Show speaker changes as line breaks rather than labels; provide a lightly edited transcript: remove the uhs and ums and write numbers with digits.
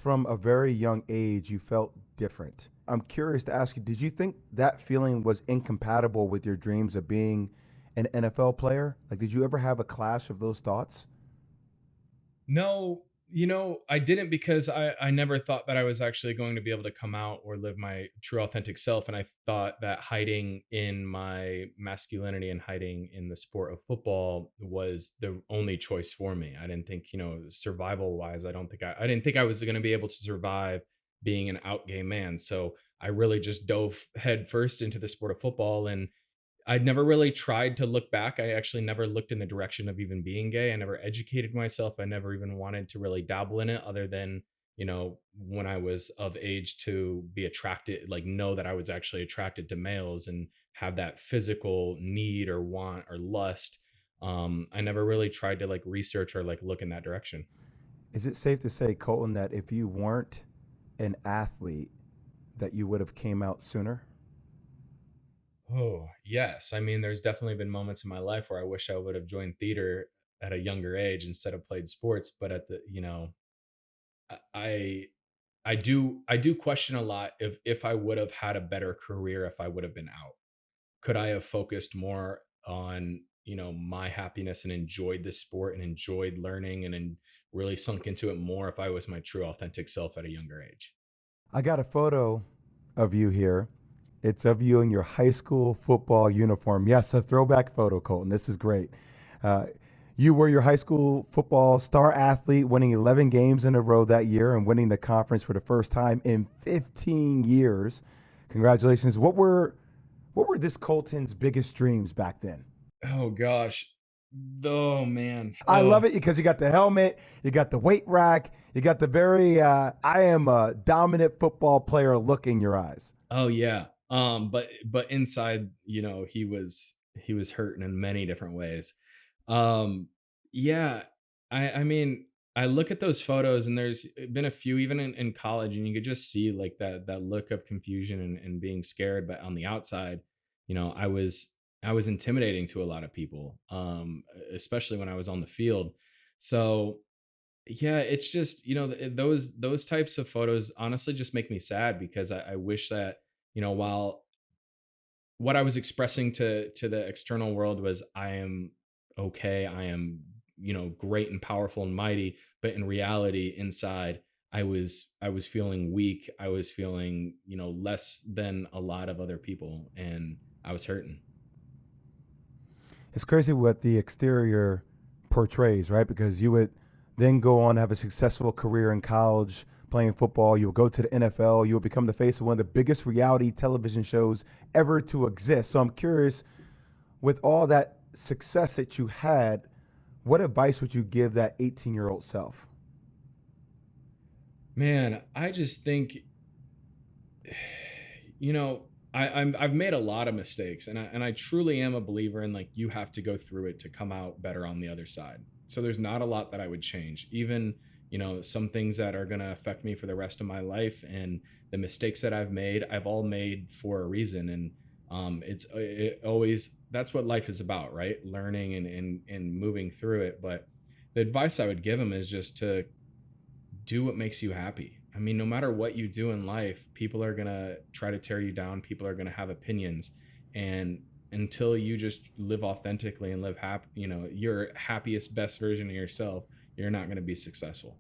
from a very young age you felt different. I'm curious to ask you, did you think that feeling was incompatible with your dreams of being an NFL player? Like, did you ever have a clash of those thoughts?
No, I didn't because I never thought that I was actually going to be able to come out or live my true authentic self. And I thought that hiding in my masculinity and hiding in the sport of football was the only choice for me. I didn't think, survival wise, I didn't think I was going to be able to survive being an out gay man. So I really just dove head first into the sport of football. And I'd never really tried to look back. I actually never looked in the direction of even being gay. I never educated myself. I never even wanted to really dabble in it other than, when I was of age to be attracted, like know that I was actually attracted to males and have that physical need or want or lust. I never really tried to like research or like look in that direction.
Is it safe to say, Colton, that if you weren't an athlete, that you would have came out sooner?
Oh, yes. I mean, there's definitely been moments in my life where I wish I would have joined theater at a younger age instead of played sports, but at the, I I do question a lot if I would have had a better career if I would have been out. Could I have focused more on, my happiness and enjoyed the sport and enjoyed learning and really sunk into it more if I was my true authentic self at a younger age?
I got a photo of you here. It's of you in your high school football uniform. Yes, a throwback photo, Colton. This is great. Uh, you were your high school football star athlete, winning 11 games in a row that year and winning the conference for the first time in 15 years. Congratulations. What were this Colton's biggest dreams back then?
Oh gosh. Oh man.
I love it because you got the helmet, you got the weight rack, you got the very I am a dominant football player look in your eyes.
Oh yeah. But inside, he was hurting in many different ways. Um, yeah, I mean, I look at those photos and there's been a few even in college, and you could just see like that look of confusion and being scared, but on the outside, I was intimidating to a lot of people, especially when I was on the field. So yeah, it's just, those types of photos honestly just make me sad because I wish that, while what I was expressing to the external world was I am okay, I am, great and powerful and mighty, but in reality inside I was feeling weak. I was feeling, less than a lot of other people and I was hurting.
It's crazy what the exterior portrays, right? Because you would then go on to have a successful career in college playing football. You would go to the NFL. You would become the face of one of the biggest reality television shows ever to exist. So I'm curious, with all that success that you had, what advice would you give that 18-year-old self?
Man, I just think I've made a lot of mistakes, and I truly am a believer in like you have to go through it to come out better on the other side. So there's not a lot that I would change. Even, some things that are going to affect me for the rest of my life and the mistakes that I've all made for a reason. And it always, that's what life is about, right? Learning and moving through it. But the advice I would give them is just to do what makes you happy. I mean, no matter what you do in life, people are going to try to tear you down. People are going to have opinions. And until you just live authentically and live happy, your happiest, best version of yourself, you're not going to be successful.